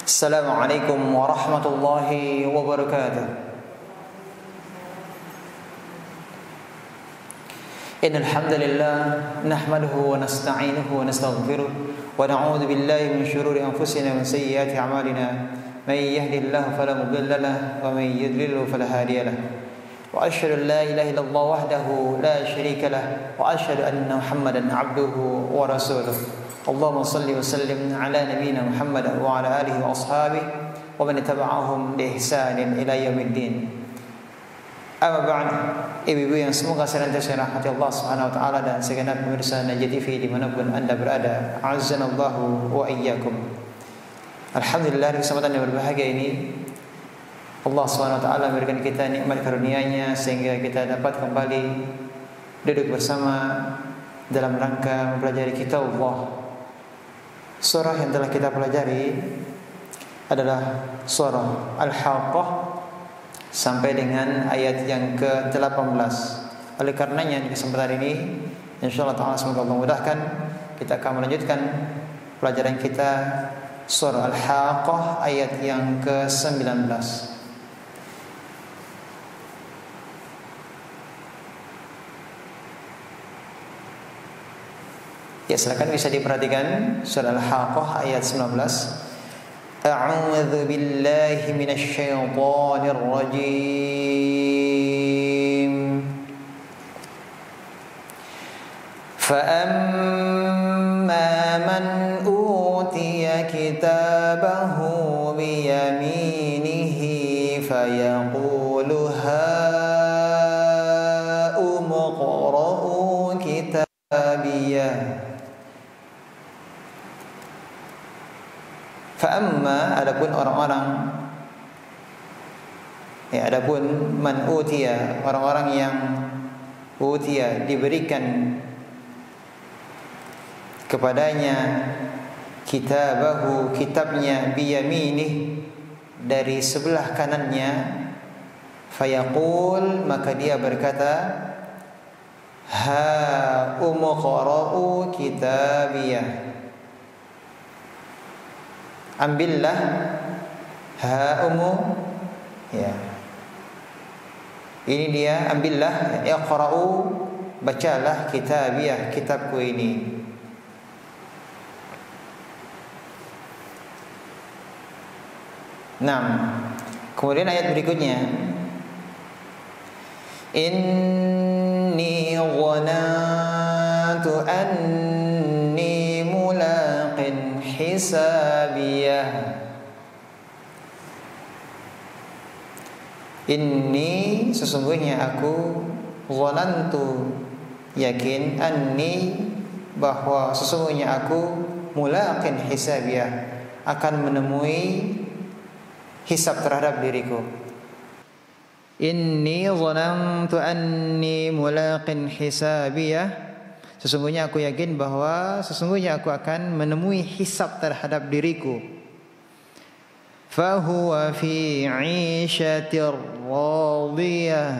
Assalamualaikum warahmatullahi wabarakatuh. Innal hamdalillah nahmaduhu wa nasta'inuhu wa nastaghfiruh wa na'udzu billahi min shururi anfusina wa min sayyiati a'malina. May yahdihillahu fala mudilla lahu wa may yudlil fala hadiya lahu. Wa asyhadu an la ilaha illallah wahdahu la syarika lahu wa asyhadu anna Muhammadan 'abduhu wa rasuluh. Allahumma salli wa sallim ala nabiyyina Muhammad wa ala alihi wa ashabihi wa man tabi'ahum bi ihsanin ila yaumiddin. Amma ba'd, ibu-ibu yang semoga senantiasa dirahmati Allah Subhanahu wa taala dan segenap pemirsa Najah TV dimanapun Anda berada, a'azzanallahu wa iyyakum. Alhamdulillah, di kesempatan yang berbahagia ini Allah Subhanahu wa taala memberikan kita nikmat karunia-Nya sehingga kita dapat kembali duduk bersama dalam rangka mempelajari kitab Allah. Surah yang telah kita pelajari adalah surah Al-Haqqah sampai dengan ayat yang ke-18. Oleh karenanya di kesempatan ini insyaallah ta'ala semoga Allah memudahkan, kita akan melanjutkan pelajaran kita surah Al-Haqqah ayat yang ke-19. Ya, silakan bisa diperhatikan surah Al-Haqqah ayat 19. A'udzu billahi minasy syaithanir rajim. Fa'amma man utiya kitabahu biyaminihi fayaqulu ha'um iqra'u kitabiyah. Fa'amma, adapun orang-orang, ya, adapun man utiya, orang-orang yang utiya diberikan kepadanya kitabahu, kitabnya, biyaminih, dari sebelah kanannya, fayaqul, maka dia berkata, ha umqra'u kitabiyah, ambillah, ha umu, ya, ini dia, ambillah, iqra'u, bacalah, kitabiyah, kitabku ini. Kemudian ayat berikutnya, inni dhanantu anni mulaqin hisabiyah. Inni, sesungguhnya aku, dhanantu, yakin, anni, bahwa sesungguhnya aku, mulaqin hisabiyah, akan menemui hisab terhadap diriku. Inni dhanantu anni mulaqin hisabiyah, sesungguhnya aku yakin bahwa sesungguhnya aku akan menemui hisab terhadap diriku. Fahuwa fi 'ishatir radiyah,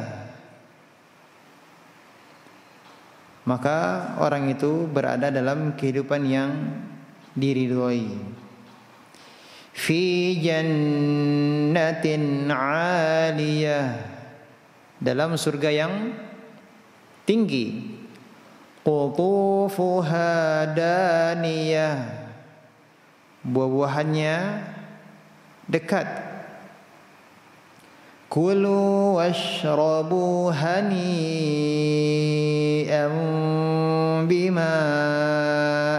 maka orang itu berada dalam kehidupan yang diridhoi. Fi jannatin 'aliyah, dalam surga yang tinggi. Qutufuha daniyah, buah-buahannya dekat. Kulu washrabu hani'an bima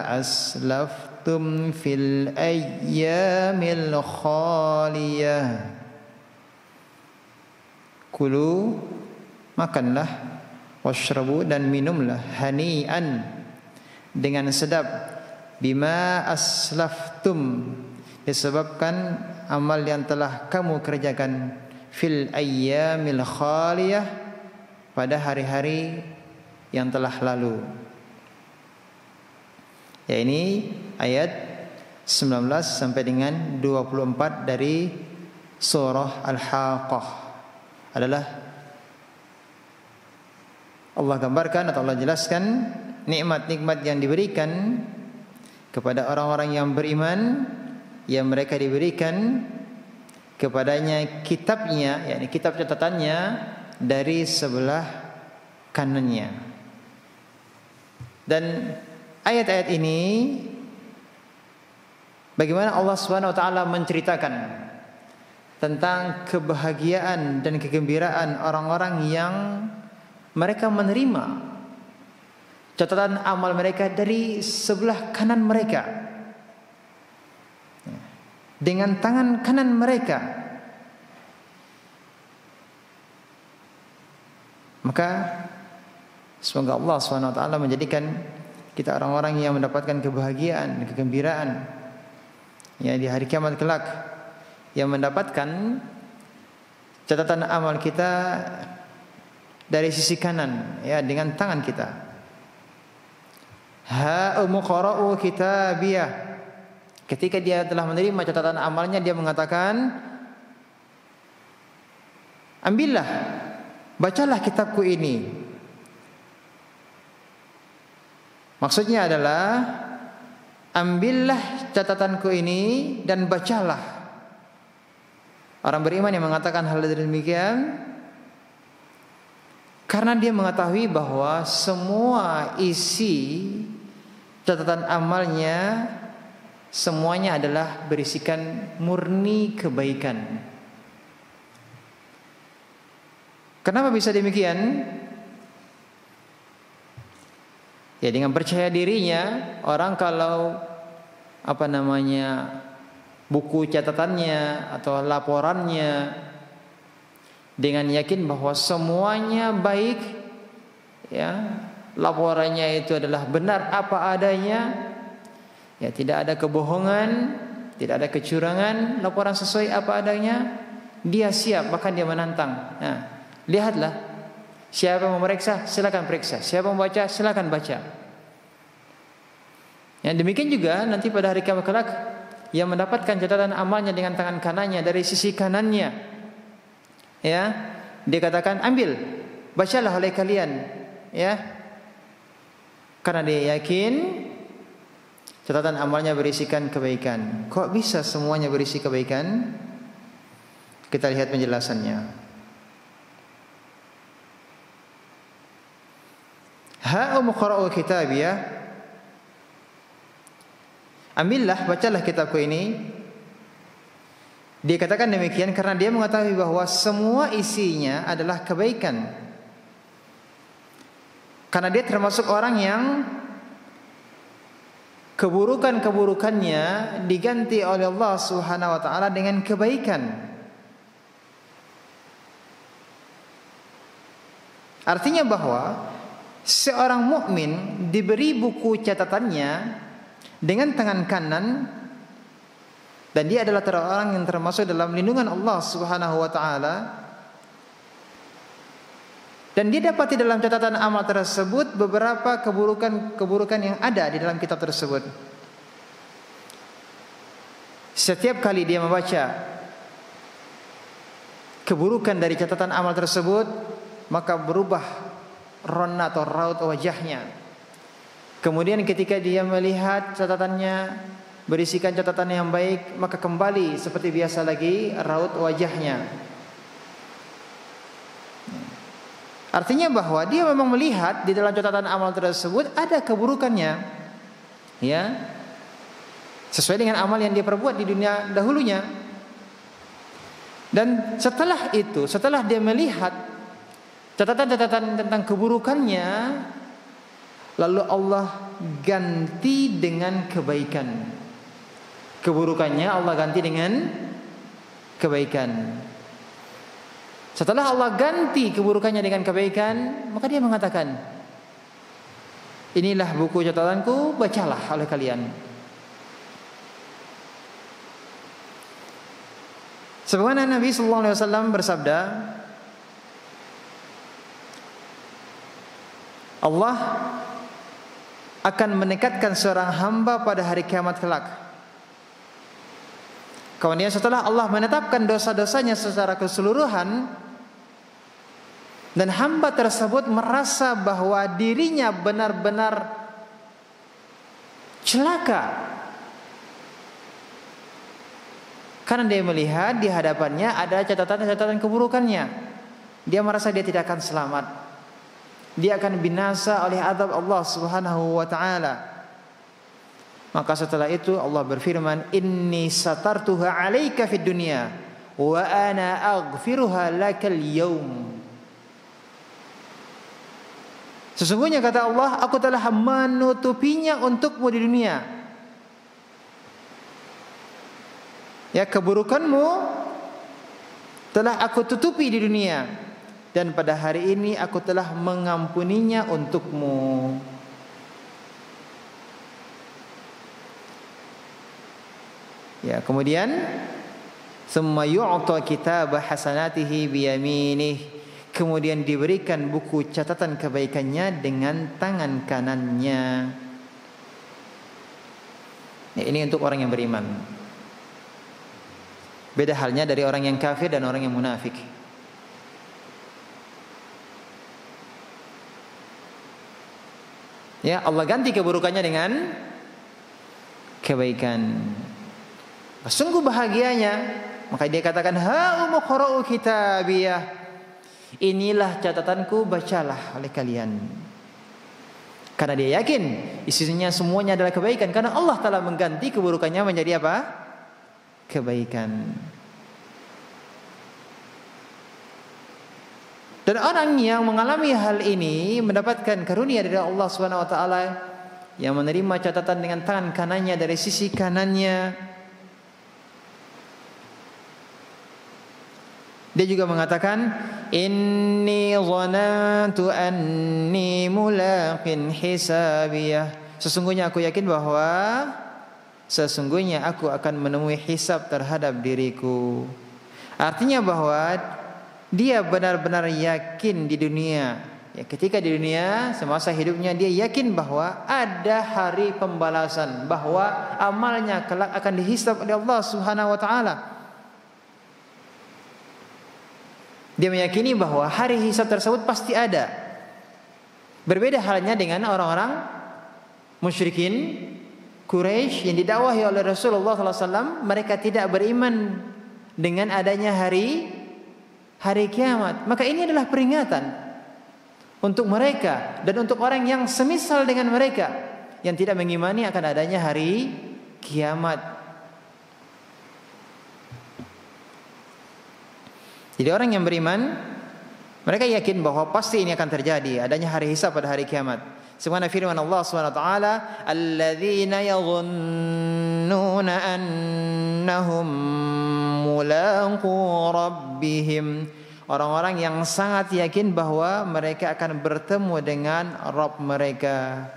aslaftum fil ayyamil khaliyah. Kulu, makanlah, washrabu, dan minumlah, hani'an, dengan sedap, bima aslaftum, disebabkan amal yang telah kamu kerjakan, fil ayyamil khaliyah, pada hari-hari yang telah lalu. Ya, ini ayat 19 sampai dengan 24 dari surah Al-Haqqah adalah Allah gambarkan atau Allah jelaskan nikmat-nikmat yang diberikan kepada orang-orang yang beriman yang mereka diberikan kepadanya kitabnya, yakni kitab catatannya dari sebelah kanannya. Dan ayat-ayat ini bagaimana Allah Subhanahu wa taala menceritakan tentang kebahagiaan dan kegembiraan orang-orang yang mereka menerima catatan amal mereka dari sebelah kanan mereka, dengan tangan kanan mereka. Maka semoga Allah SWT menjadikan kita orang-orang yang mendapatkan kebahagiaan dan kegembiraan ya di hari kiamat kelak, yang mendapatkan catatan amal kita dari sisi kanan ya, dengan tangan kita. Ha umqra'u kitabiyah. Ketika dia telah menerima catatan amalnya, dia mengatakan, ambillah, bacalah kitabku ini. Maksudnya adalah, ambillah catatanku ini dan bacalah. Orang beriman yang mengatakan hal demikian karena dia mengetahui bahwa semua isi catatan amalnya semuanya adalah berisikan murni kebaikan. Kenapa bisa demikian? Ya, dengan percaya dirinya orang kalau buku catatannya atau laporannya dengan yakin bahwa semuanya baik ya, laporannya itu adalah benar apa adanya ya, tidak ada kebohongan, tidak ada kecurangan, laporan sesuai apa adanya, dia siap, bahkan dia menantang. Nah, lihatlah, siapa yang memeriksa silakan periksa, siapa yang membaca silakan baca. Ya, demikian juga nanti pada hari kiamat kelak yang mendapatkan catatan amalnya dengan tangan kanannya dari sisi kanannya, ya, dia katakan ambil, bacalah oleh kalian, ya, karena dia yakin catatan amalnya berisikan kebaikan. Kok bisa semuanya berisi kebaikan? Kita lihat penjelasannya. Ha umqra'u kitabiyah. Ambillah, bacalah kitabku ini. Dia katakan demikian karena dia mengetahui bahwa semua isinya adalah kebaikan. Karena dia termasuk orang yang keburukan-keburukannya diganti oleh Allah Subhanahu wa taala dengan kebaikan. Artinya bahwa seorang mukmin diberi buku catatannya dengan tangan kanan, dan dia adalah orang yang termasuk dalam lindungan Allah Subhanahu wa taala, dan dia dapati dalam catatan amal tersebut beberapa keburukan yang ada di dalam kitab tersebut. Setiap kali dia membaca keburukan dari catatan amal tersebut, maka berubah rona atau raut wajahnya. Kemudian ketika dia melihat catatannya berisikan catatan yang baik, maka kembali seperti biasa lagi raut wajahnya. Artinya bahwa dia memang melihat di dalam catatan amal tersebut ada keburukannya, ya, sesuai dengan amal yang dia perbuat di dunia dahulunya. Dan setelah itu, setelah dia melihat catatan-catatan tentang keburukannya, lalu Allah ganti dengan kebaikan. Keburukannya Allah ganti dengan kebaikan. Setelah Allah ganti keburukannya dengan kebaikan, maka dia mengatakan, inilah buku catatanku, bacalah oleh kalian. Sebagaimana Nabi sallallahu alaihi wasallam bersabda, Allah akan mendekatkan seorang hamba pada hari kiamat kelak. Kemudian setelah Allah menetapkan dosa-dosanya secara keseluruhan, dan hamba tersebut merasa bahwa dirinya benar-benar celaka, Karena dia melihat di hadapannya ada catatan-catatan keburukannya. Dia merasa dia tidak akan selamat. Dia akan binasa oleh azab Allah Subhanahu wa taala. Maka setelah itu Allah berfirman, "Inni satartuha 'alaika fid dunya wa ana aghfiruha lakal yaum." Sesungguhnya kata Allah, aku telah menutupinya untukmu di dunia. Ya, keburukanmu telah aku tutupi di dunia, dan pada hari ini aku telah mengampuninya untukmu. Ya, kemudian summa yu'ta kitaba hasanatihi biyaminih, kemudian diberikan buku catatan kebaikannya dengan tangan kanannya. Ya, ini untuk orang yang beriman. Beda halnya dari orang yang kafir dan orang yang munafik. Ya, Allah ganti keburukannya dengan kebaikan. Sungguh bahagianya. Maka dia katakan, ha umqra'u kitabiyah. Inilah catatanku, bacalah oleh kalian. Karena dia yakin isinya semuanya adalah kebaikan, karena Allah telah mengganti keburukannya menjadi apa? Kebaikan. Dan orang yang mengalami hal ini mendapatkan karunia dari Allah Subhanahu wa taala, yang menerima catatan dengan tangan kanannya dari sisi kanannya. Dia juga mengatakan, inni dhanantu anni mulaqin hisabiyah. Sesungguhnya aku yakin bahwa sesungguhnya aku akan menemui hisab terhadap diriku. Artinya bahwa dia benar-benar yakin di dunia. Ya, ketika di dunia semasa hidupnya dia yakin bahwa ada hari pembalasan, bahwa amalnya kelak akan dihisab oleh Allah Subhanahu wa taala. Dia meyakini bahwa hari hisab tersebut pasti ada. Berbeda halnya dengan orang-orang musyrikin Quraisy yang didakwahi oleh Rasulullah SAW. Mereka tidak beriman dengan adanya hari kiamat. Maka ini adalah peringatan untuk mereka dan untuk orang yang semisal dengan mereka yang tidak mengimani akan adanya hari kiamat. Jadi orang yang beriman, mereka yakin bahwa pasti ini akan terjadi, adanya hari hisab pada hari kiamat. Sebagaimana firman Allah Subhanahu wa taala, "Alladzina yadhunnuna annahum mulaqu rabbihim." Orang-orang yang sangat yakin bahwa mereka akan bertemu dengan Rabb mereka.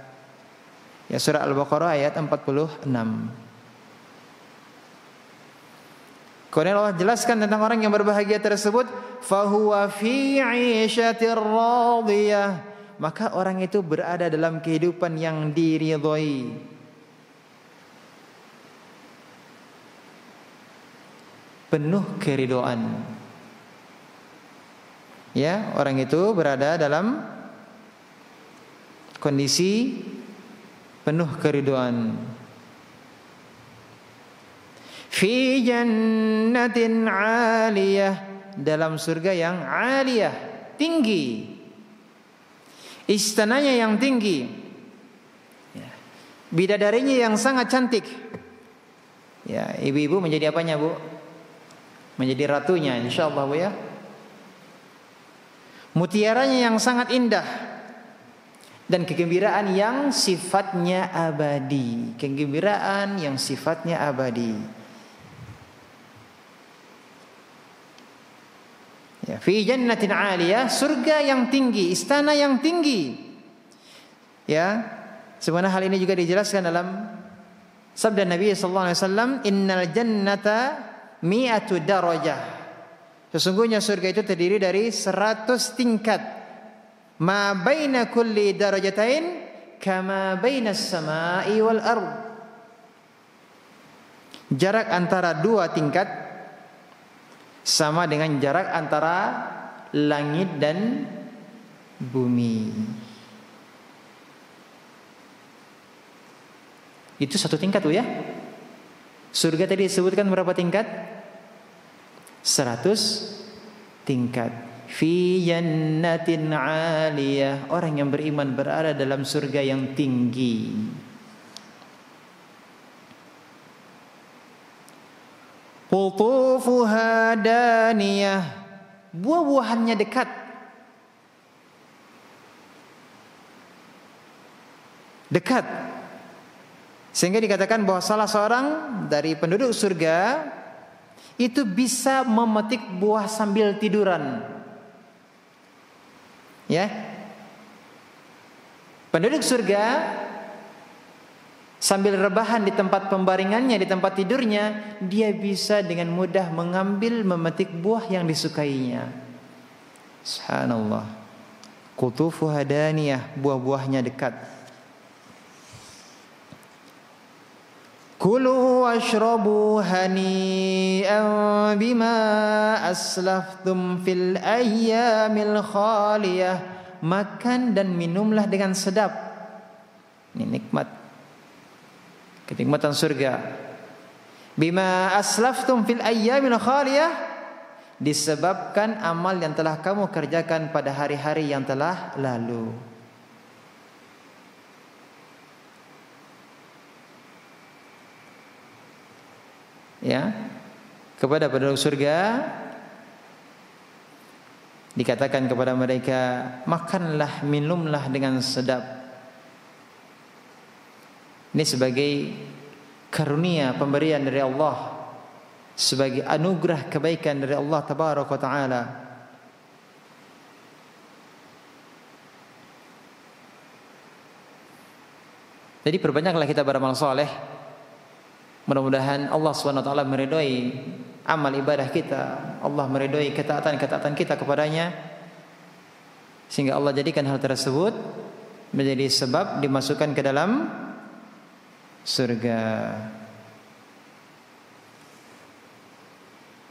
Ya, surah Al-Baqarah ayat 46. Kemudian Allah jelaskan tentang orang yang berbahagia tersebut, fahuwa fi 'ishatir radiyah. Maka orang itu berada dalam kehidupan yang diridhoi. Penuh keridhaan. Ya, orang itu berada dalam kondisi penuh keridhaan. Fi jannatin 'aliyah, dalam surga yang 'aliyah, tinggi. Istananya yang tinggi. Bidadarinya yang sangat cantik. Ya, ibu-ibu menjadi apanya, Bu? Menjadi ratunya insyaallah, Bu ya. Mutiaranya yang sangat indah. Dan kegembiraan yang sifatnya abadi. Kegembiraan yang sifatnya abadi. Ya, fi jannatin 'aliyah, surga yang tinggi, istana yang tinggi. Ya, sebenarnya hal ini juga dijelaskan dalam sabda Nabi sallallahu alaihi wasallam, "Innal jannata mi'atu darajah." Sesungguhnya surga itu terdiri dari 100 tingkat. Ma baina kulli darajatain kama bainas samai wal ard. Jarak antara dua tingkat sama dengan jarak antara langit dan bumi. Itu satu tingkat, Bu ya. Surga tadi disebutkan berapa tingkat? 100 tingkat. Fi jannatin 'aliyah, orang yang beriman berada dalam surga yang tinggi. Qutufuha daniyah, buah-buahannya dekat. Dekat. Sehingga dikatakan bahwa salah seorang dari penduduk surga itu bisa memetik buah sambil tiduran. Ya. Penduduk surga sambil rebahan di tempat pembaringannya, di tempat tidurnya, dia bisa dengan mudah mengambil, memetik buah yang disukainya. Subhanallah. Qutufuha daniyah, buah-buahnya dekat. Kulu washrabu hani'an bima aslaftum fil ayyamil khaliyah. Makan dan minumlah dengan sedap. Ini nikmat, kenikmatan surga. Bima aslaftum fil ayyamil khaliyah, disebabkan amal yang telah kamu kerjakan pada hari-hari yang telah lalu. Ya, kepada penduduk surga dikatakan kepada mereka, makanlah, minumlah dengan sedap. Ini sebagai karunia, pemberian dari Allah, sebagai anugerah kebaikan dari Allah Tabaraka wa Ta'ala. Jadi perbanyaklah kita beramal saleh. Mudah-mudahan Allah SWT meridhai amal ibadah kita, Allah meridhai ketaatan-ketaatan kita kepadanya, sehingga Allah jadikan hal tersebut menjadi sebab dimasukkan ke dalam surga.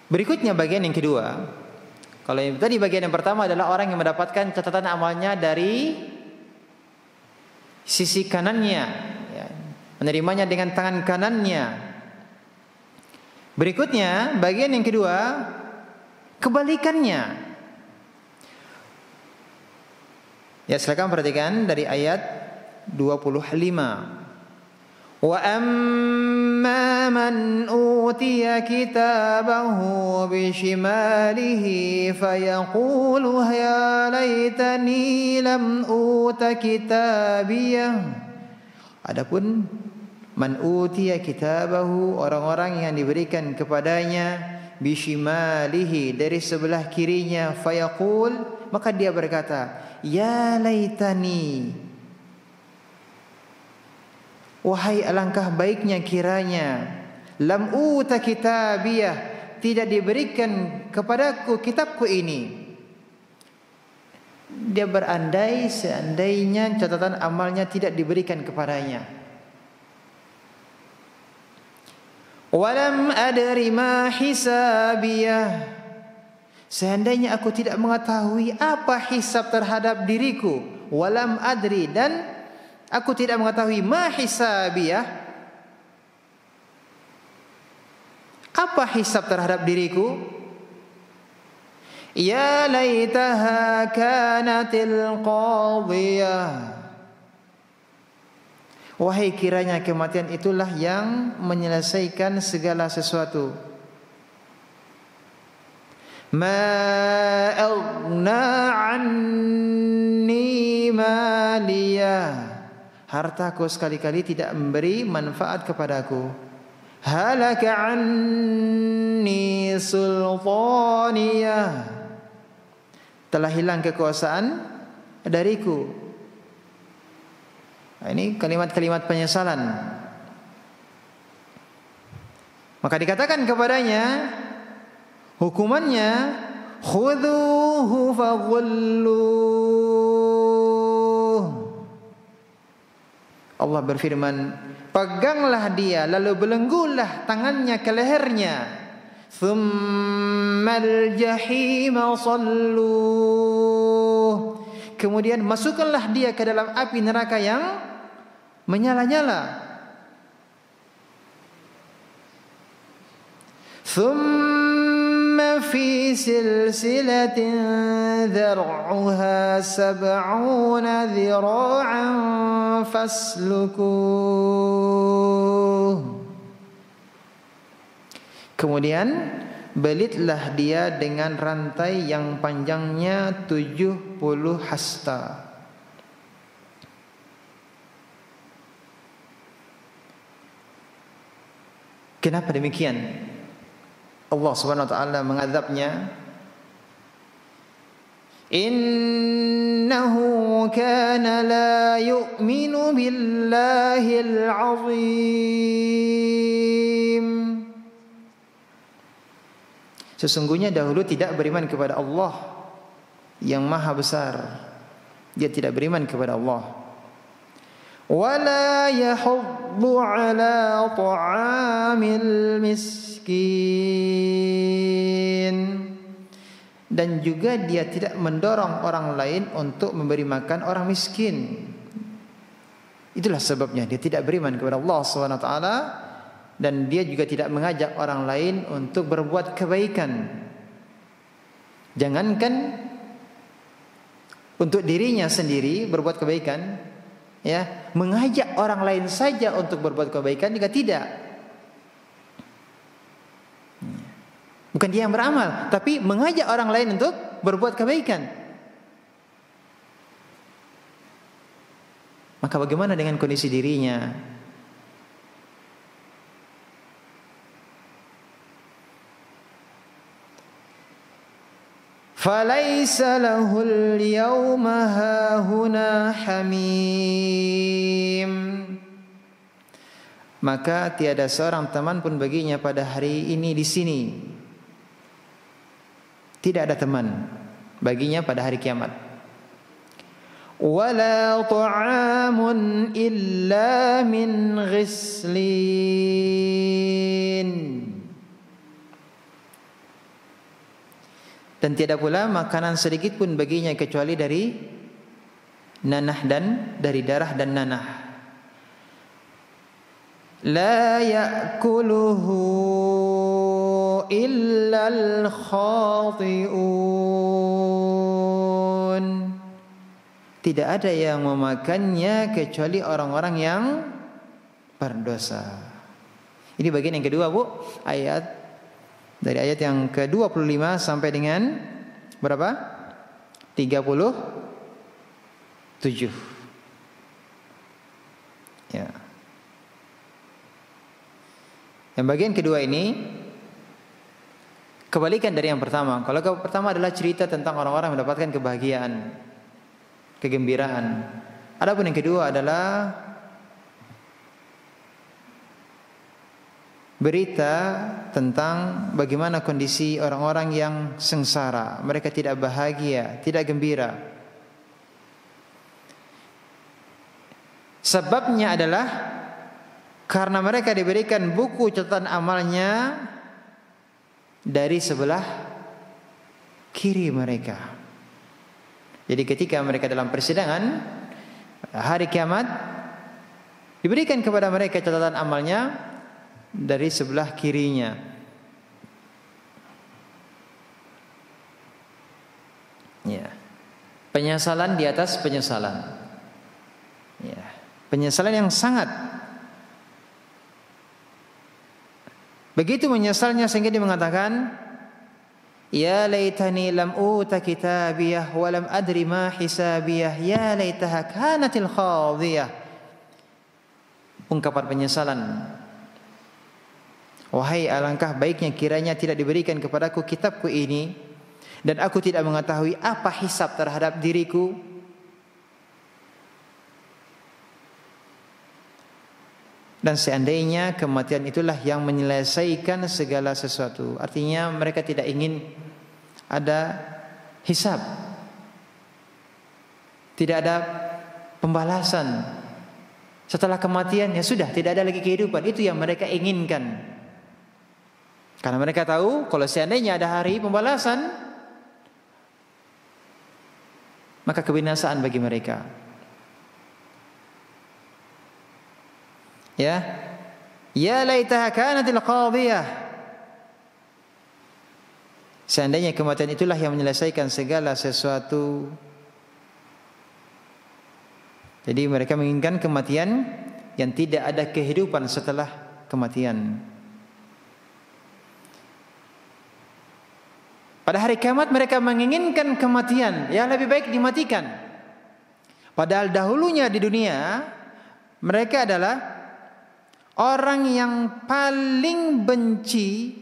Berikutnya bagian yang kedua. Kalau yang tadi bagian yang pertama adalah orang yang mendapatkan catatan amalnya dari sisi kanannya, ya, menerimanya dengan tangan kanannya. Berikutnya bagian yang kedua, kebalikannya. Ya, silakan perhatikan dari ayat 25. Wa amma man utiya kitabahu bishimalihi fayaqulu ya laitani lam uta kitabiyah. Adapun man utiya kitabahu, orang-orang yang diberikan kepadanya bishimalihi, dari sebelah kirinya, fayaqul, maka dia berkata, ya laitani, wahai alangkah baiknya kiranya, lam uta kitabiyah, tidak diberikan kepadaku kitabku ini. Dia berandai seandainya catatan amalnya tidak diberikan kepadanya. Walam adri ma hisabiyah, seandainya aku tidak mengetahui apa hisab terhadap diriku. Walam adri, dan aku tidak mengetahui ma hisabiyah, apa hisab terhadap diriku. Ya laitaha kanatil qadiyah, wahai kiranya kematian itulah yang menyelesaikan segala sesuatu. Ma aghna anni maliyah, hartaku sekali-kali tidak memberi manfaat kepadaku. Halaka anni sultaniyah, telah hilang kekuasaan dariku. Ini kalimat-kalimat penyesalan. Maka dikatakan kepadanya, hukumannya, khudhuhu faghulluh. Allah berfirman, peganglah dia lalu belenggulah tangannya ke lehernya. Tsummal jahima salluh, kemudian masukkanlah dia ke dalam api neraka yang menyala-nyala. Tsumma سلسلة ذرعها 70 ذراعا فاسلكوه. Kemudian belitlah dia dengan rantai yang panjangnya 70 hasta. Kenapa demikian? Allah Subhanahu wa taala mengazabnya. Innahu kana la yu'minu billahil azim. Sesungguhnya dahulu tidak beriman kepada Allah yang maha besar. Dia tidak beriman kepada Allah. Wala yahuddu ala ta'amil miskin. Dan juga dia tidak mendorong orang lain untuk memberi makan orang miskin. Itulah sebabnya dia tidak beriman kepada Allah SWT. Dan dia juga tidak mengajak orang lain untuk berbuat kebaikan. Jangankan untuk dirinya sendiri berbuat kebaikan, ya, mengajak orang lain saja untuk berbuat kebaikan juga tidak. Bukan dia yang beramal, tapi mengajak orang lain untuk berbuat kebaikan. Maka bagaimana dengan kondisi dirinya? Falaisa lahul yawma hahuna hamim. Maka tiada seorang teman pun baginya pada hari ini di sini. Tidak ada teman baginya pada hari kiamat. Wala ta'amun illa min ghislin. Dan tiada pula makanan sedikit pun baginya kecuali dari nanah dan dari darah dan nanah. La ya'kuluhu illa al-khati'un. Tidak ada yang memakannya kecuali orang-orang yang berdosa. Ini bagian yang kedua, Bu, ayat dari ayat yang ke-25 sampai dengan berapa? 37. Ya. Yang bagian kedua ini kebalikan dari yang pertama. Kalau yang pertama adalah cerita tentang orang-orang yang mendapatkan kebahagiaan, kegembiraan. Adapun yang kedua adalah berita tentang bagaimana kondisi orang-orang yang sengsara. Mereka tidak bahagia, tidak gembira. Sebabnya adalah karena mereka diberikan buku catatan amalnya dari sebelah kiri mereka. Jadi ketika mereka dalam persidangan hari kiamat, diberikan kepada mereka catatan amalnya dari sebelah kirinya. Ya. Penyesalan di atas penyesalan. Ya. Penyesalan yang sangat. Begitu menyesalnya sehingga dia mengatakan, ya laitani lam uta kitabiyah wa lam adri ma hisabiyah, ya laitaha kanatil khadiyah. Ungkapan penyesalan. Wahai alangkah baiknya kiranya tidak diberikan kepadaku kitabku ini, dan aku tidak mengetahui apa hisab terhadap diriku. Dan seandainya kematian itulah yang menyelesaikan segala sesuatu. Artinya mereka tidak ingin ada hisab, tidak ada pembalasan. Setelah kematian ya sudah, tidak ada lagi kehidupan. Itu yang mereka inginkan. Karena mereka tahu kalau seandainya ada hari pembalasan, maka kebinasaan bagi mereka. Ya, ya laitaha kanatil qadhiyah. Seandainya kematian itulah yang menyelesaikan segala sesuatu. Jadi mereka menginginkan kematian yang tidak ada kehidupan setelah kematian. Pada hari kiamat mereka menginginkan kematian yang lebih baik dimatikan. Padahal dahulunya di dunia mereka adalah orang yang paling benci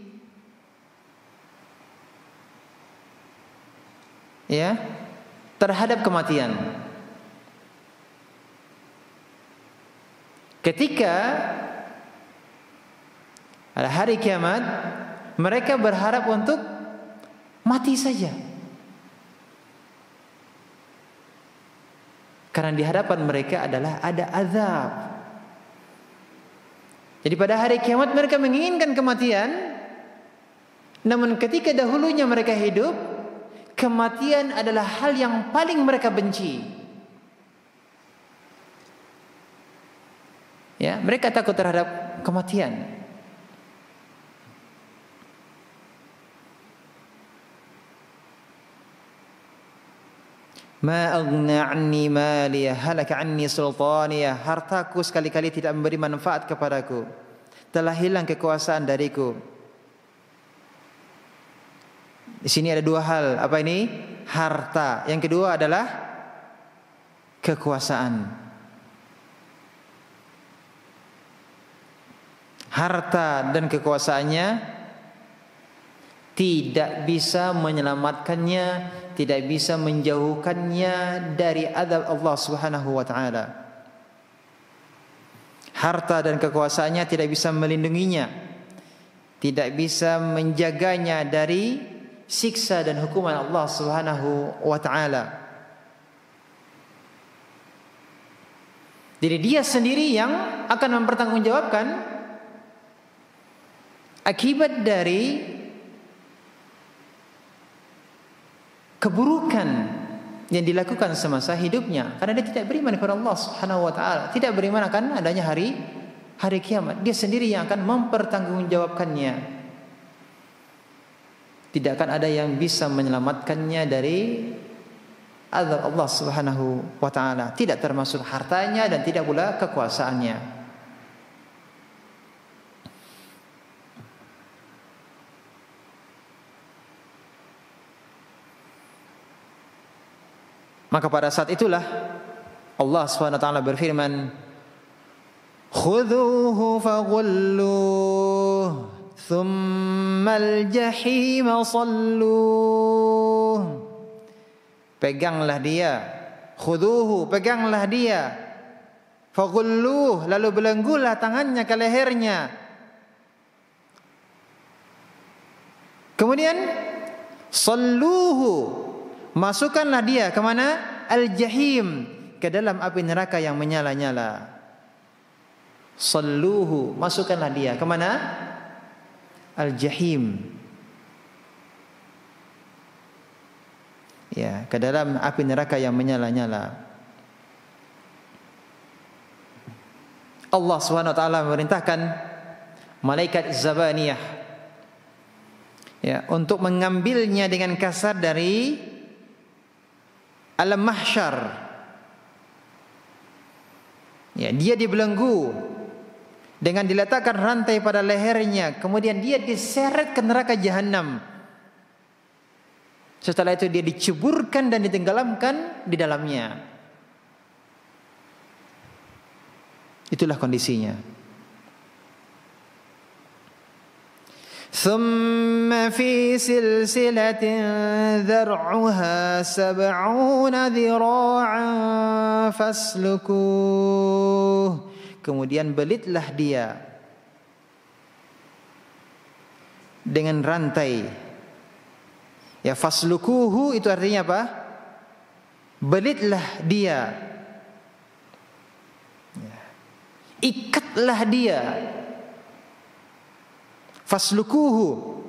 terhadap kematian. Ketika pada hari kiamat mereka berharap untuk mati saja, karena di hadapan mereka adalah ada azab. Jadi pada hari kiamat mereka menginginkan kematian, namun ketika dahulunya mereka hidup, kematian adalah hal yang paling mereka benci. Ya, mereka takut terhadap kematian. Ma aghna anni maliya halaka anni sultaniya. Hartaku sekali-kali tidak memberi manfaat kepadaku. Telah hilang kekuasaan dariku. Di sini ada dua hal. Apa ini? Harta. Yang kedua adalah kekuasaan. Harta dan kekuasaannya tidak bisa menyelamatkannya, tidak bisa menjauhkannya dari azab Allah Subhanahu wa taala. Harta dan kekuasaannya tidak bisa melindunginya, tidak bisa menjaganya dari siksa dan hukuman Allah Subhanahu wa taala. Jadi dia sendiri yang akan mempertanggungjawabkan akibat dari keburukan yang dilakukan semasa hidupnya, karena dia tidak beriman kepada Allah Subhanahu wa taala, tidak beriman akan adanya hari kiamat. Dia sendiri yang akan mempertanggungjawabkannya. Tidak akan ada yang bisa menyelamatkannya dari azab Allah Subhanahu wa taala, tidak termasuk hartanya dan tidak pula kekuasaannya. Maka pada saat itulah Allah SWT berfirman, "Khudhuhu faghulluh, thummal jahima salluh." Peganglah dia, khudhuhu, peganglah dia, faghulluh, lalu belenggulah tangannya ke lehernya. Kemudian salluhu, masukkanlah dia kemana? Al-jahim, ke dalam api neraka yang menyala-nyala. Salluhu, masukkanlah dia kemana? Al-jahim, ya, ke dalam api neraka yang menyala-nyala. Allah Subhanahu wa taala memerintahkan malaikat Zabaniyah, ya, untuk mengambilnya dengan kasar dari alam mahsyar. Ya, dia dibelenggu dengan diletakkan rantai pada lehernya, kemudian dia diseret ke neraka jahanam. Setelah itu dia diceburkan dan ditenggelamkan di dalamnya. Itulah kondisinya. ثم في سلسلة ذرعها 70 ذراعا فاسلكوه. Kemudian belitlah dia dengan rantai. Ya, faslukuhu itu artinya apa? Belitlah dia. Ikatlah dia. Faslukuhu.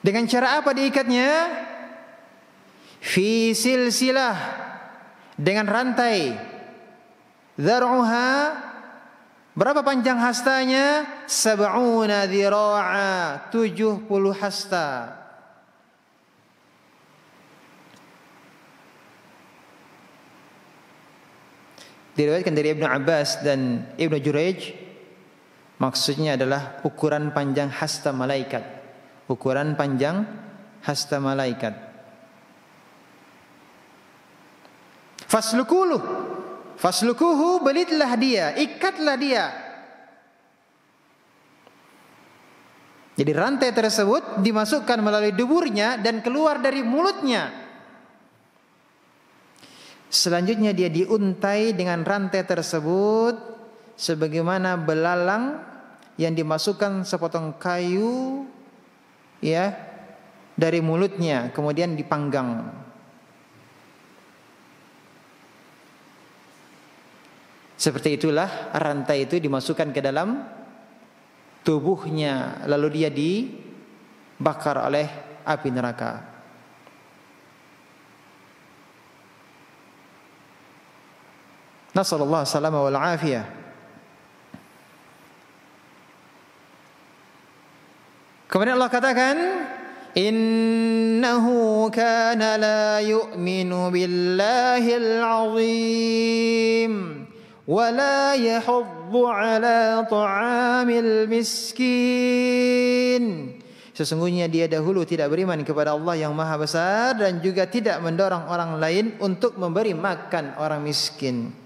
Dengan cara apa diikatnya? Fi silsilah, dengan rantai. Dzar'uha, Berapa panjang hastanya? 70 dhira'a, 70 hasta. Diriwayatkan dari Ibnu Abbas dan Ibnu Jurayj, maksudnya adalah ukuran panjang hasta malaikat. Ukuran panjang hasta malaikat. Faslukuhu, belitlah dia, ikatlah dia. Jadi rantai tersebut dimasukkan melalui duburnya dan keluar dari mulutnya. Selanjutnya dia diuntai dengan rantai tersebut sebagaimana belalang yang dimasukkan sepotong kayu ya dari mulutnya kemudian dipanggang. Seperti itulah rantai itu dimasukkan ke dalam tubuhnya lalu dia dibakar oleh api neraka. Nasallallahu salama wal afiyah. Kemudian Allah katakan, innahu kana la yu'minu billahil azim wa la yahuddu ala ta'amil miskin. Sesungguhnya dia dahulu tidak beriman kepada Allah yang maha besar dan juga tidak mendorong orang lain untuk memberi makan orang miskin.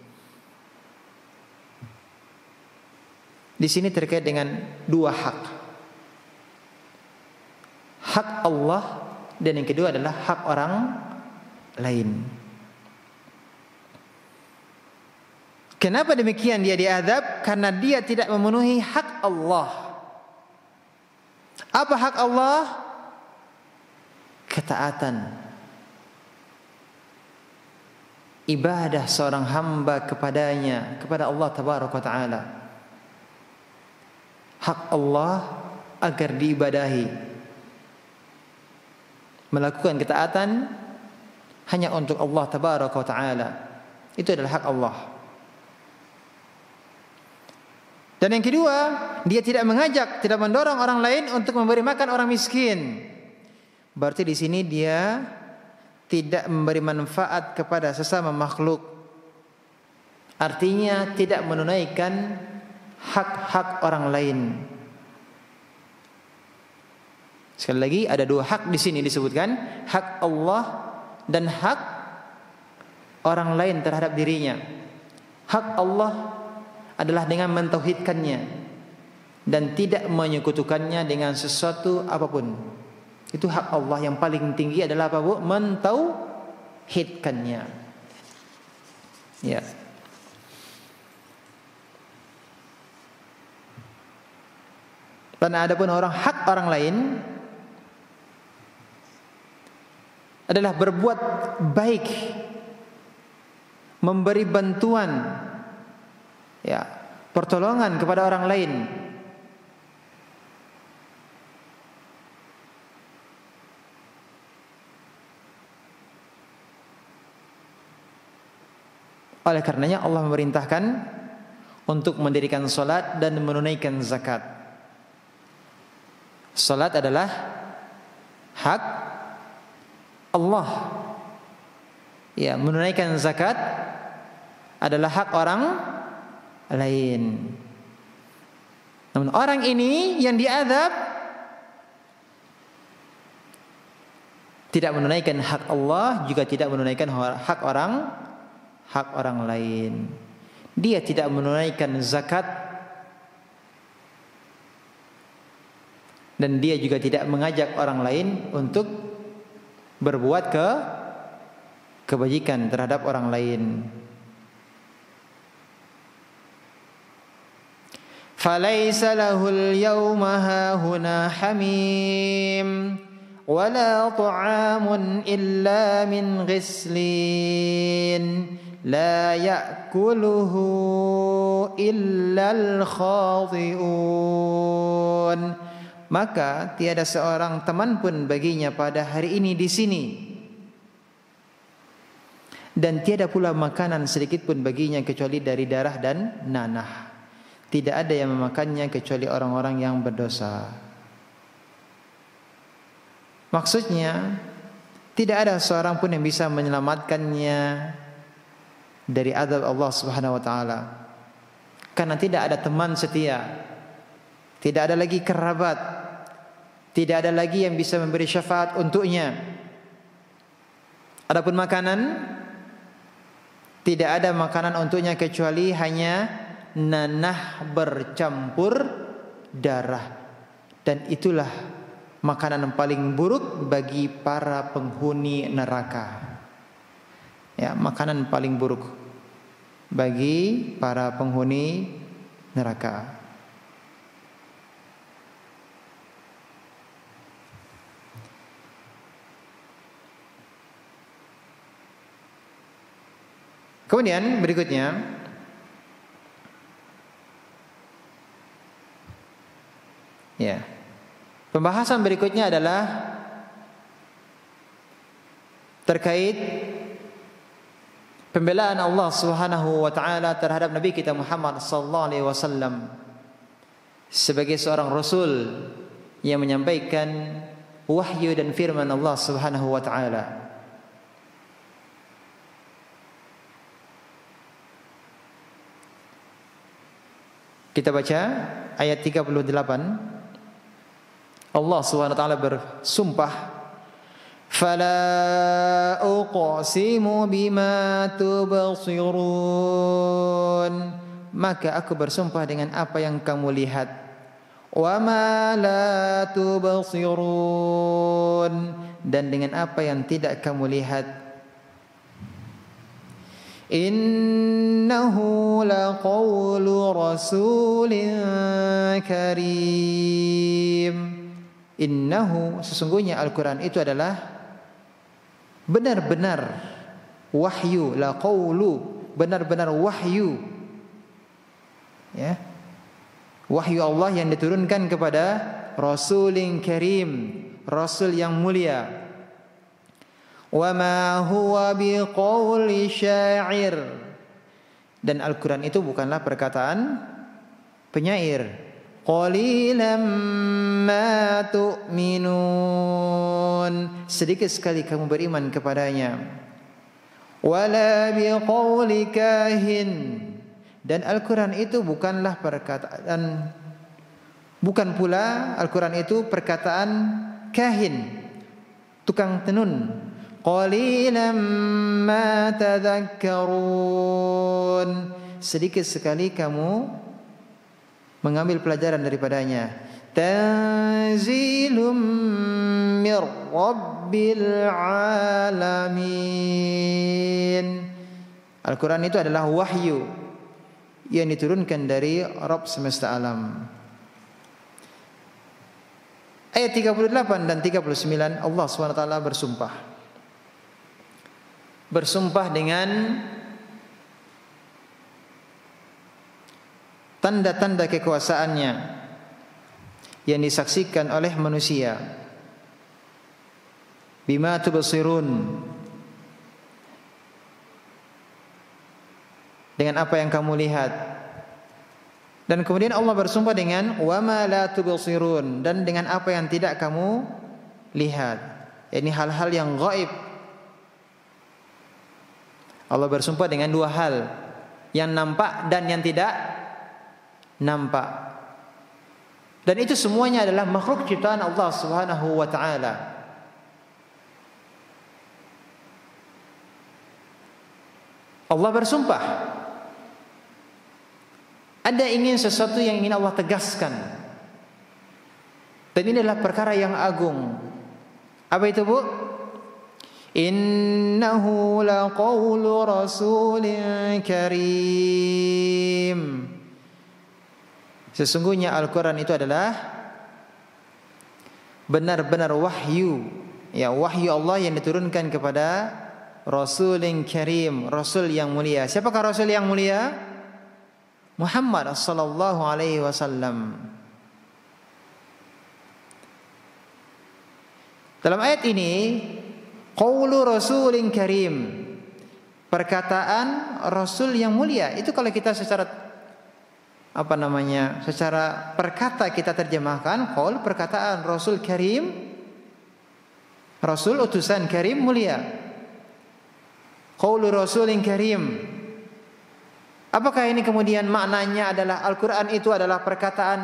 Di sini terkait dengan dua hak. Hak Allah dan yang kedua adalah hak orang lain. Kenapa demikian dia diazab? Karena dia tidak memenuhi hak Allah. Apa hak Allah? Ketaatan. Ibadah seorang hamba kepadanya, kepada Allah tabaraka wa taala. Hak Allah agar diibadahi. Melakukan ketaatan hanya untuk Allah tabaraka wa taala. Itu adalah hak Allah. Dan yang kedua, dia tidak mengajak, tidak mendorong orang lain untuk memberi makan orang miskin. Berarti di sini dia tidak memberi manfaat kepada sesama makhluk. Artinya tidak menunaikan hak-hak orang lain. Sekali lagi ada dua hak di sini disebutkan, hak Allah dan hak orang lain terhadap dirinya. Hak Allah adalah dengan mentauhidkannya dan tidak menyekutukannya dengan sesuatu apapun. Itu hak Allah yang paling tinggi adalah apa, Bu? Mentauhidkannya. Ya. Dan ada pun hak orang lain adalah berbuat baik, memberi bantuan, ya, pertolongan kepada orang lain. Oleh karenanya Allah memerintahkan untuk mendirikan salat dan menunaikan zakat. Salat adalah hak Allah. Ya, menunaikan zakat adalah hak orang lain. Namun orang ini yang diazab tidak menunaikan hak Allah, juga tidak menunaikan hak orang lain. Dia tidak menunaikan zakat dan dia juga tidak mengajak orang lain untuk berbuat kebajikan terhadap orang lain. Falaisa lahul yawma hahuna hamim wala ta'amun illa min ghislin la ya'kuluhu illa al-khati'un. Maka tiada seorang teman pun baginya pada hari ini di sini, dan tiada pula makanan sedikit pun baginya kecuali dari darah dan nanah. tidak ada yang memakannya kecuali orang-orang yang berdosa. Maksudnya, tidak ada seorang pun yang bisa menyelamatkannya dari azab Allah Subhanahu wa taala. Karena tidak ada teman setia, tidak ada lagi kerabat, tidak ada lagi yang bisa memberi syafaat untuknya. Adapun makanan, tidak ada makanan untuknya kecuali hanya nanah bercampur darah. Dan itulah makanan yang paling buruk bagi para penghuni neraka. Ya, makanan paling buruk bagi para penghuni neraka. Kemudian berikutnya, ya, pembahasan berikutnya adalah terkait pembelaan Allah Subhanahu wa taala terhadap Nabi kita Muhammad sallallahu alaihi wasallam sebagai seorang rasul yang menyampaikan wahyu dan firman Allah Subhanahu wa taala. Kita baca ayat 38. Allah Subhanahu wa taala bersumpah, "Fala uqsimu bima tubsirun." Maka aku bersumpah dengan apa yang kamu lihat. Wa ma la tubsirun, dan dengan apa yang tidak kamu lihat. Innahu laqawlu rasulin karim. Innahu, sesungguhnya Al-Quran itu adalah benar-benar wahyu. Laqawlu, benar-benar wahyu, ya, wahyu Allah yang diturunkan kepada rasulin karim, rasul yang mulia. Wa ma huwa biqauli syair, dan Al-Quran itu bukanlah perkataan penyair. Qalilan ma tu'minun, sedikit sekali kamu beriman kepadanya. Wala biqauli kahin, dan Al-Quran itu bukanlah perkataan, bukan pula Al-Quran itu perkataan kahin, tukang tenun. Qalilan ma tadhakkarun, sedikit sekali kamu mengambil pelajaran daripadanya. Tanzilum mir rabbil alamin. Al-Quran itu adalah wahyu yang diturunkan dari Rabb semesta alam. Ayat 38 dan 39 Allah SWT bersumpah dengan tanda-tanda kekuasaannya yang disaksikan oleh manusia. Bima tubsirun, dengan apa yang kamu lihat. Dan kemudian Allah bersumpah dengan wa ma la tubsirun, dan dengan apa yang tidak kamu lihat. Ini hal-hal yang gaib. Allah bersumpah dengan dua hal, yang nampak dan yang tidak nampak. Dan itu semuanya adalah makhluk ciptaan Allah Subhanahu wa taala. Allah bersumpah. Ada ingin sesuatu yang ingin Allah tegaskan. Dan ini adalah perkara yang agung. Apa itu, Bu? Innahu laqawlu rasulin karim. Sesungguhnya Al-Quran itu adalah benar-benar wahyu, ya, wahyu Allah yang diturunkan kepada rasulin karim, rasul yang mulia. Siapakah rasul yang mulia? Muhammad sallallahu alaihi wasallam. Dalam ayat ini, qaulu rasulin karim, perkataan rasul yang mulia. Itu kalau kita secara secara perkata kita terjemahkan qaul, perkataan Rasul Karim, Rasul utusan Karim mulia. Qaulu Rasulin Karim. Apakah ini kemudian maknanya adalah Al-Quran itu adalah perkataan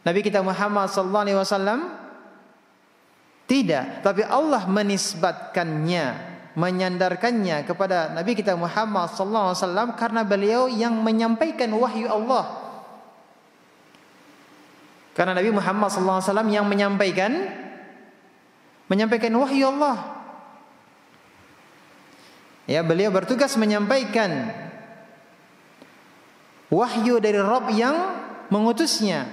Nabi kita Muhammad sallallahu alaihi wasallam? Tidak, tapi Allah menisbatkannya, menyandarkannya kepada Nabi kita Muhammad sallallahu alaihi wasallam karena beliau yang menyampaikan wahyu Allah. Karena Nabi Muhammad sallallahu alaihi wasallam yang menyampaikan wahyu Allah. Ya, beliau bertugas menyampaikan wahyu dari Rabb yang mengutusnya.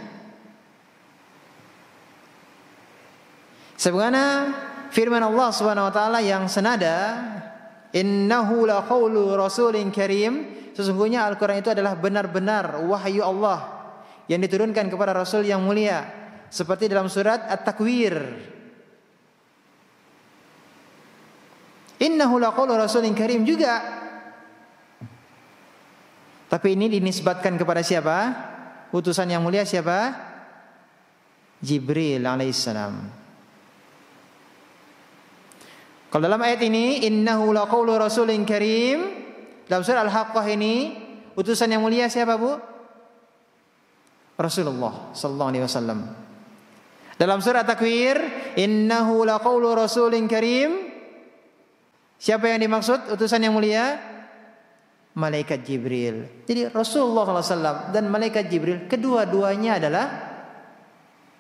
Sebagaimana firman Allah Subhanahu wa taala yang senada, innahu laqaulu rasulin karim, sesungguhnya Al-Qur'an itu adalah benar-benar wahyu Allah yang diturunkan kepada Rasul yang mulia, seperti dalam surat At-Takwir. Innahu laqaulu rasulin karim juga. Tapi ini dinisbatkan kepada siapa? Utusan yang mulia siapa? Jibril alaihissalam. Kalau dalam ayat ini innahu laqaulu rasulin karim, dalam surah Al-Haqqah ini utusan yang mulia siapa, Bu? Rasulullah sallallahu alaihi wasallam. Dalam surah Takwir innahu laqaulu rasulin karim, siapa yang dimaksud utusan yang mulia? Malaikat Jibril. Jadi Rasulullah SAW dan malaikat Jibril kedua-duanya adalah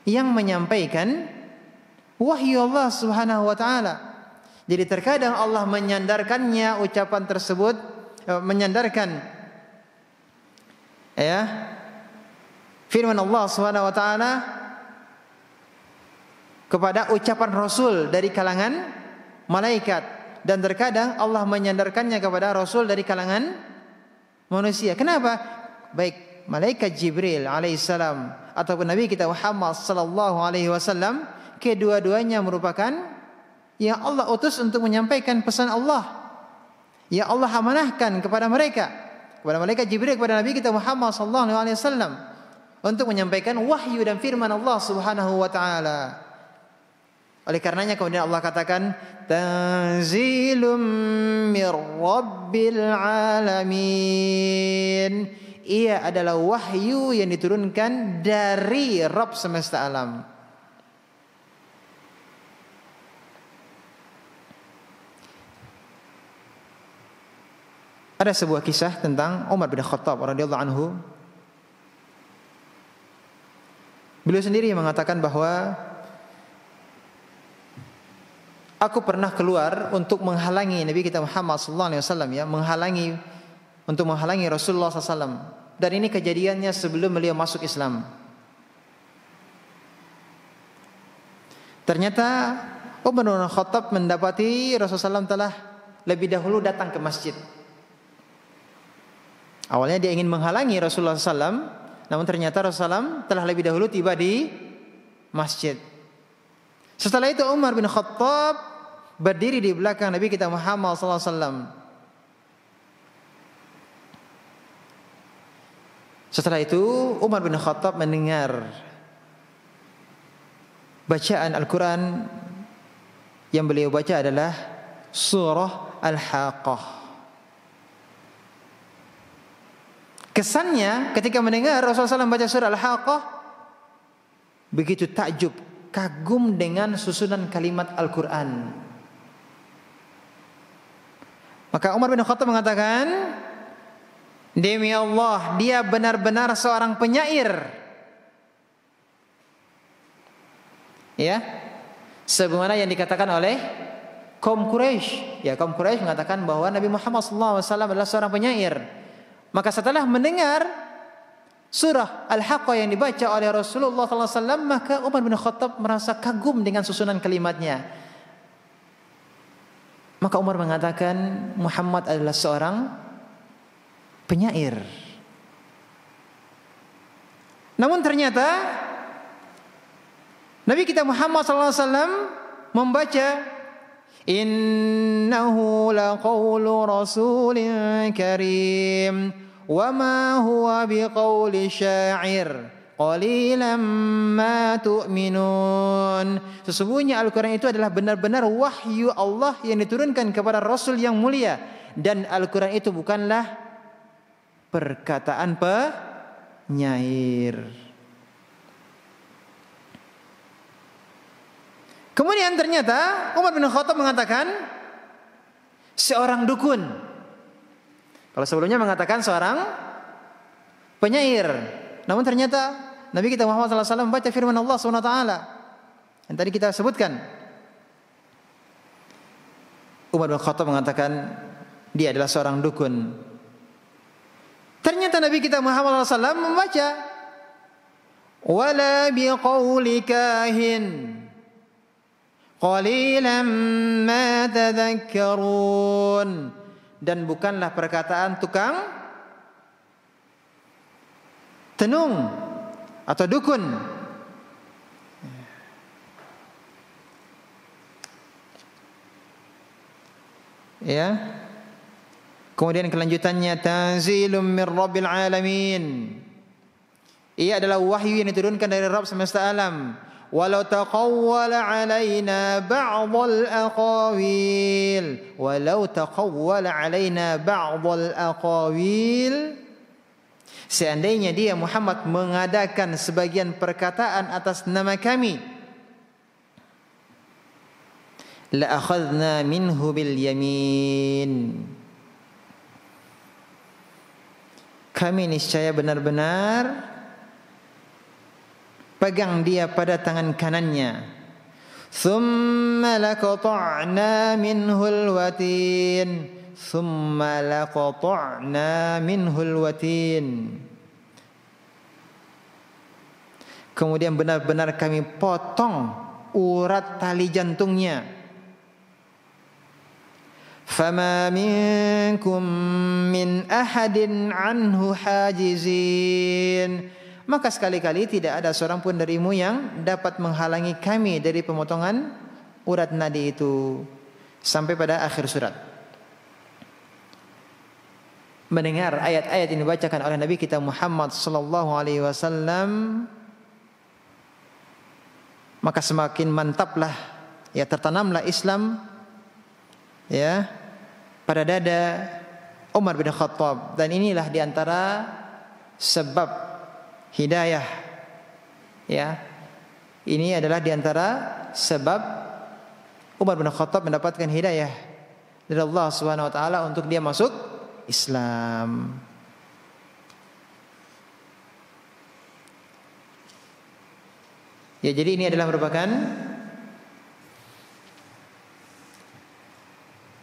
yang menyampaikan wahyu Allah Subhanahu wa taala. Jadi terkadang Allah menyandarkannya ucapan tersebut, menyandarkan firman Allah Subhanahu wa taala kepada ucapan Rasul dari kalangan malaikat. Dan terkadang Allah menyandarkannya kepada Rasul dari kalangan manusia. Kenapa? Baik malaikat Jibril alaihissalam ataupun Nabi kita Muhammad sallallahu alaihi wasallam, kedua-duanya merupakan yang Allah utus untuk menyampaikan pesan Allah. Ya Allah amanahkan kepada mereka, kepada malaikat Jibril, kepada Nabi kita Muhammad sallallahu alaihi wasallam untuk menyampaikan wahyu dan firman Allah Subhanahu wa taala. Oleh karenanya kemudian Allah katakan tanzilum mir rabbil alamin. Ia adalah wahyu yang diturunkan dari Rabb semesta alam. Ada sebuah kisah tentang Umar bin Khattab radhiyallahu anhu. Beliau sendiri mengatakan bahwa aku pernah keluar untuk menghalangi Nabi kita Muhammad sallallahu alaihi wasallam, menghalangi Rasulullah SAW. Dan ini kejadiannya sebelum beliau masuk Islam. Ternyata Umar bin Khattab mendapati Rasulullah SAW telah lebih dahulu datang ke masjid. Awalnya dia ingin menghalangi Rasulullah SAW, namun ternyata Rasulullah SAW telah lebih dahulu tiba di masjid. Setelah itu Umar bin Khattab berdiri di belakang Nabi kita Muhammad SAW. Setelah itu Umar bin Khattab mendengar bacaan Al-Quran. Yang beliau baca adalah surah Al-Haqqah. Kesannya ketika mendengar Rasulullah SAW baca surah Al-Haqqah, begitu takjub, kagum dengan susunan kalimat Al-Quran. Maka Umar bin Khattab mengatakan, demi Allah, dia benar-benar seorang penyair. Ya, sebagaimana yang dikatakan oleh kaum Quraisy. Ya, kaum Quraisy mengatakan bahwa Nabi Muhammad SAW adalah seorang penyair. Maka setelah mendengar surah Al-Haqqah yang dibaca oleh Rasulullah SAW, maka Umar bin Khattab merasa kagum dengan susunan kalimatnya. Maka Umar mengatakan Muhammad adalah seorang penyair. Namun ternyata Nabi kita Muhammad SAW membaca innahu laqaulu rasulin karim wa ma huwa biqauli syair qalilan ma tu'minun. Sesungguhnya Al-Quran itu adalah benar-benar wahyu Allah yang diturunkan kepada Rasul yang mulia, dan Al-Quran itu bukanlah perkataan penyair. Kemudian ternyata Umar bin Khattab mengatakan seorang dukun. Kalau sebelumnya mengatakan seorang penyair, namun ternyata Nabi kita Muhammad SAW membaca firman Allah SWT yang tadi kita sebutkan. Umar bin Khattab mengatakan dia adalah seorang dukun. Ternyata Nabi kita Muhammad SAW membaca wala biqauli kahin qalilan ma tadhakkarun, dan bukanlah perkataan tukang tenung atau dukun. Ya. Kemudian kelanjutannya tanzilum mir rabbil alamin. Ia adalah wahyu yang diturunkan dari Rabb semesta alam. Walau taqawwala alaina ba'dal aqawil, walau taqawwala alaina ba'dal aqawil, seandainya dia Muhammad mengadakan sebagian perkataan atas nama kami, la akhadna minhu bil yamin, kami niscaya benar-benar pegang dia pada tangan kanannya. Thumma laqata'na minhul watin, thumma laqata'na minhul watin, kemudian benar-benar kami potong urat tali jantungnya. Fama minkum min ahadin anhu hajizin, maka sekali-kali tidak ada seorang pun darimu yang dapat menghalangi kami dari pemotongan urat nadi itu, sampai pada akhir surat. Mendengar ayat-ayat ini dibacakan oleh Nabi kita Muhammad sallallahu alaihi wasallam, maka semakin mantaplah, ya, tertanamlah Islam, ya, pada dada Umar bin Khattab, dan inilah diantara sebab hidayah, ya, ini adalah diantara sebab Umar bin Khattab mendapatkan hidayah dari Allah Subhanahu Wa Taala untuk dia masuk Islam. Ya, jadi ini adalah merupakan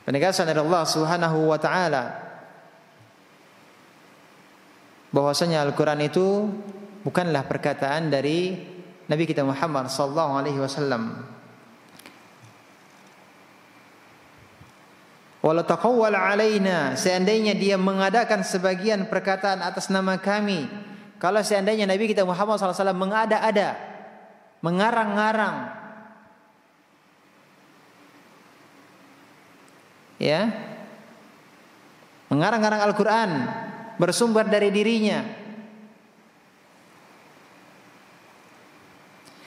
penegasan dari Allah Subhanahu Wa Taala bahwasanya Al-Quran itu bukanlah perkataan dari Nabi kita Muhammad sallallahu alaihi wasallam. Wala taqawwal alaina, seandainya dia mengadakan sebagian perkataan atas nama kami. Kalau seandainya Nabi kita Muhammad sallallahu alaihi wasallam mengada-ada, mengarang-ngarang, ya, mengarang-ngarang Al-Quran bersumber dari dirinya,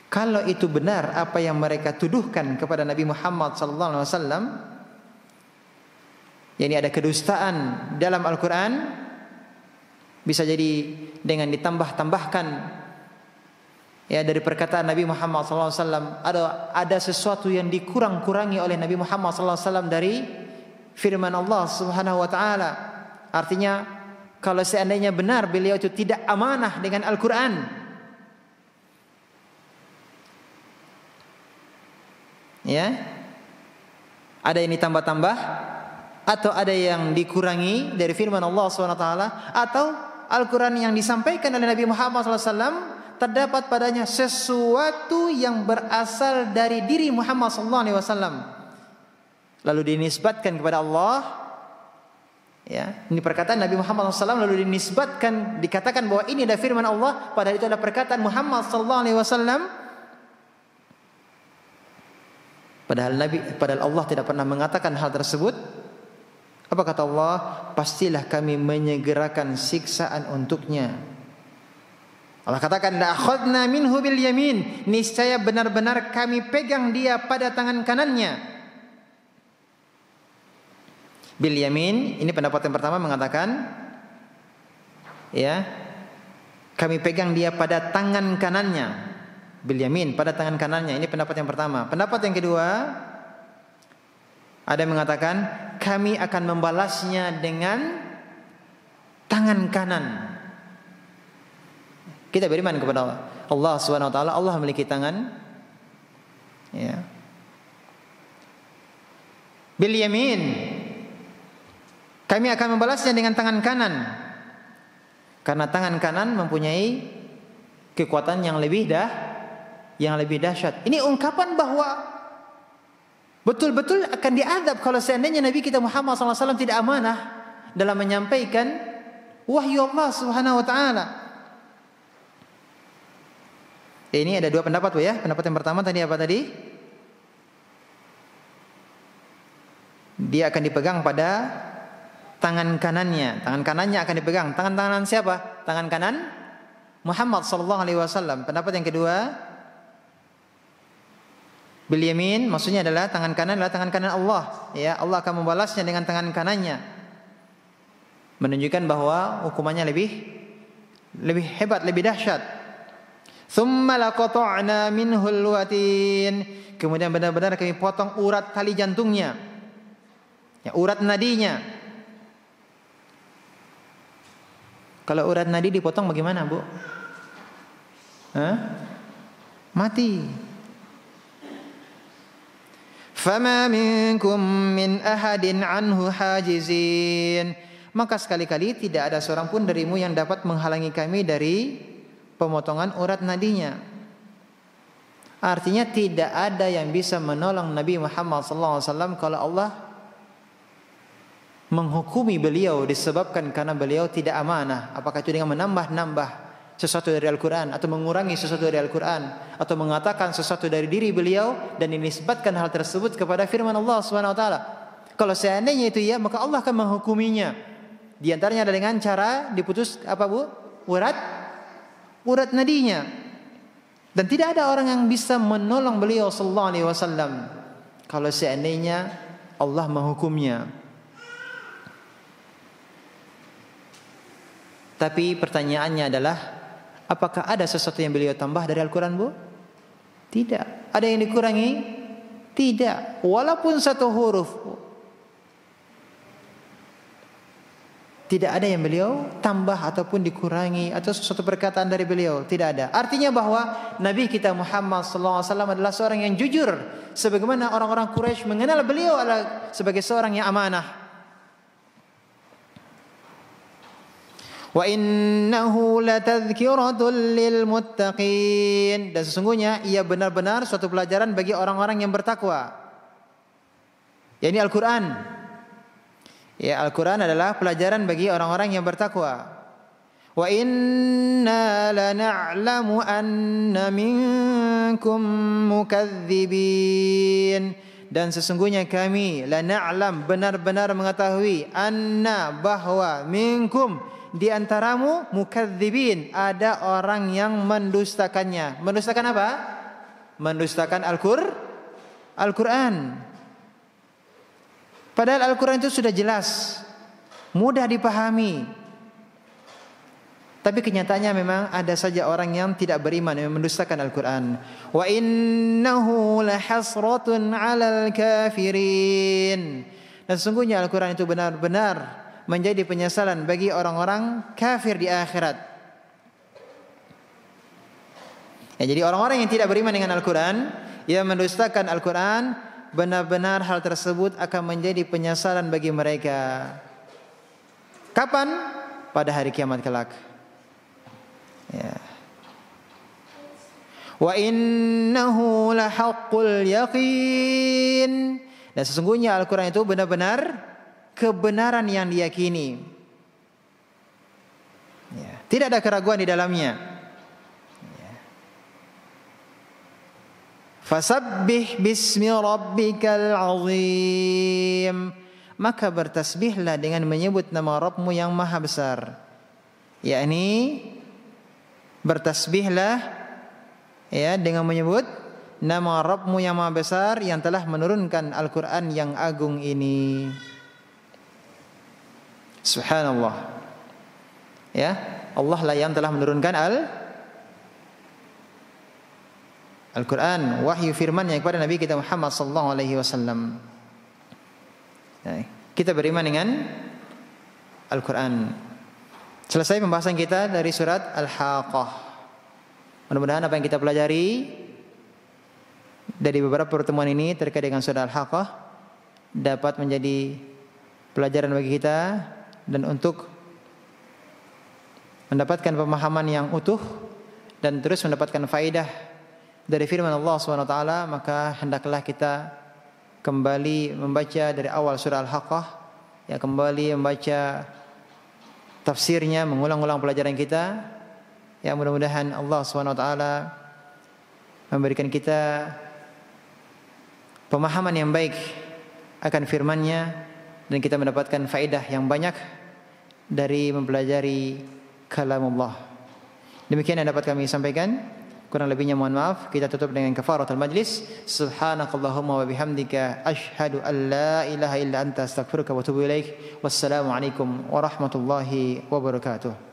kalau itu benar apa yang mereka tuduhkan kepada Nabi Muhammad sallallahu alaihi wasallam, yakni ada kedustaan dalam Al-Quran, bisa jadi dengan ditambah-tambahkan, ya, dari perkataan Nabi Muhammad sallallahu alaihi wasallam, ada sesuatu yang dikurang-kurangi oleh Nabi Muhammad sallallahu alaihi wasallam dari firman Allah Subhanahu wa taala. Artinya kalau seandainya benar beliau itu tidak amanah dengan Al-Quran, ya, ada yang ditambah-tambah atau ada yang dikurangi dari firman Allah SWT, atau Al-Quran yang disampaikan oleh Nabi Muhammad SAW terdapat padanya sesuatu yang berasal dari diri Muhammad SAW, lalu dinisbatkan kepada Allah. Ya, ini perkataan Nabi Muhammad SAW lalu dinisbatkan, dikatakan bahwa ini adalah firman Allah, padahal itu adalah perkataan Muhammad SAW. Padahal Allah tidak pernah mengatakan hal tersebut. Apa kata Allah? Pastilah kami menyegerakan siksaan untuknya. Allah katakan, la akhadna minhu bil yamin, niscaya benar-benar kami pegang dia pada tangan kanannya. Bil yamin, ini pendapat yang pertama mengatakan, ya, kami pegang dia pada tangan kanannya. Bil yamin, pada tangan kanannya. Ini pendapat yang pertama. Pendapat yang kedua, ada yang mengatakan kami akan membalasnya dengan tangan kanan. Kita beriman kepada Allah. Allah Subhanahu wa taala, Allah memiliki tangan. Ya. Bil yamin, kami akan membalasnya dengan tangan kanan. Karena tangan kanan mempunyai kekuatan yang lebih dahsyat. Ini ungkapan bahwa betul-betul akan diazab kalau seandainya Nabi kita Muhammad SAW tidak amanah dalam menyampaikan wahyu Allah Subhanahu wa taala. Ini ada dua pendapat ya. Pendapat yang pertama tadi apa tadi? Dia akan dipegang pada tangan kanannya. Tangan kanannya akan dipegang. Tangan kanan siapa? Tangan kanan Muhammad sallallahu alaihi wasallam. Pendapat yang kedua, bil yamin maksudnya adalah tangan kanan adalah tangan kanan Allah. Ya, Allah akan membalasnya dengan tangan kanannya. Menunjukkan bahwa hukumannya lebih hebat, lebih dahsyat. Tsumma laqata'na minhul watin. Kemudian benar-benar kami potong urat tali jantungnya. Ya, urat nadinya. Kalau urat nadi dipotong bagaimana, Bu? Mati. Fama minkum min ahadin anhu hajizin. Maka sekali-kali tidak ada seorang pun darimu yang dapat menghalangi kami dari pemotongan urat nadinya. Artinya tidak ada yang bisa menolong Nabi Muhammad SAW kalau Allah menghukumi beliau disebabkan karena beliau tidak amanah. Apakah itu dengan menambah sesuatu dari Al-Quran, atau mengurangi sesuatu dari Al-Quran, atau mengatakan sesuatu dari diri beliau dan dinisbatkan hal tersebut kepada firman Allah SWT. Kalau seandainya itu ya, maka Allah akan menghukuminya. Di antaranya ada dengan cara diputus apa, Bu? Urat nadinya. Dan tidak ada orang yang bisa menolong beliau sallallahu alaihi wasallam kalau seandainya Allah menghukumnya. Tapi pertanyaannya adalah, apakah ada sesuatu yang beliau tambah dari Al-Quran, Bu? Tidak. Ada yang dikurangi? Tidak. Walaupun satu huruf, tidak ada yang beliau tambah ataupun dikurangi atau sesuatu perkataan dari beliau. Tidak ada. Artinya bahwa Nabi kita Muhammad SAW adalah seorang yang jujur, sebagaimana orang-orang Quraisy mengenal beliau adalah sebagai seorang yang amanah. Wa innahu latadhkiratun lil muttaqin. Dan sesungguhnya ia benar-benar suatu pelajaran bagi orang-orang yang bertakwa. yakni Al-Quran. Ya, Al-Quran adalah pelajaran bagi orang-orang yang bertakwa. Wa inna lana'lamu anna minkum mukadzibin. Dan sesungguhnya kami lana'lam benar-benar mengetahui anna bahwa minkum di antaramu mukadzibin ada orang yang mendustakannya. Mendustakan apa? Mendustakan Al-Quran. Padahal Al-Quran itu sudah jelas, mudah dipahami. Tapi kenyataannya memang ada saja orang yang tidak beriman, yang mendustakan Al-Quran. Wa innahu lahasratun 'alal kafirin. Dan sesungguhnya Al-Quran itu benar-benar menjadi penyesalan bagi orang-orang kafir di akhirat. Ya, jadi orang-orang yang tidak beriman dengan Al-Quran, yang mendustakan Al-Quran, benar-benar hal tersebut akan menjadi penyesalan bagi mereka. Kapan? Pada hari kiamat kelak. Ya. Wa innahu lahaqqul yaqin. Dan sesungguhnya Al-Quran itu benar-benar kebenaran yang diyakini. Ya. Tidak ada keraguan di dalamnya. Ya. Fasabbih bismi rabbikal azim. maka bertasbihlah dengan menyebut nama Rabbmu yang maha besar. Yakni bertasbihlah ya dengan menyebut nama Rabbmu yang maha besar yang telah menurunkan Al-Quran yang agung ini. Subhanallah. Ya, Allah lah yang telah menurunkan Al-Quran, wahyu firman-Nya kepada Nabi kita Muhammad sallallahu alaihi wasallam. Kita beriman dengan Al-Quran. Selesai pembahasan kita dari surat Al-Haqqah. Mudah-mudahan apa yang kita pelajari dari beberapa pertemuan ini terkait dengan surat Al-Haqqah dapat menjadi pelajaran bagi kita, dan untuk mendapatkan pemahaman yang utuh dan terus mendapatkan faedah dari firman Allah SWT, maka hendaklah kita kembali membaca dari awal surah Al-Haqqah, ya, kembali membaca tafsirnya, mengulang-ulang pelajaran kita. Ya, mudah-mudahan Allah SWT memberikan kita pemahaman yang baik akan firman-Nya, dan kita mendapatkan faedah yang banyak dari mempelajari kalamullah. Demikian yang dapat kami sampaikan. Kurang lebihnya mohon maaf. Kita tutup dengan kafaratul majlis. Subhanakallahumma wa bihamdika asyhadu an la ilaha illa anta astaghfiruka wa atubu ilaik. Wassalamu alaikum warahmatullahi wabarakatuh.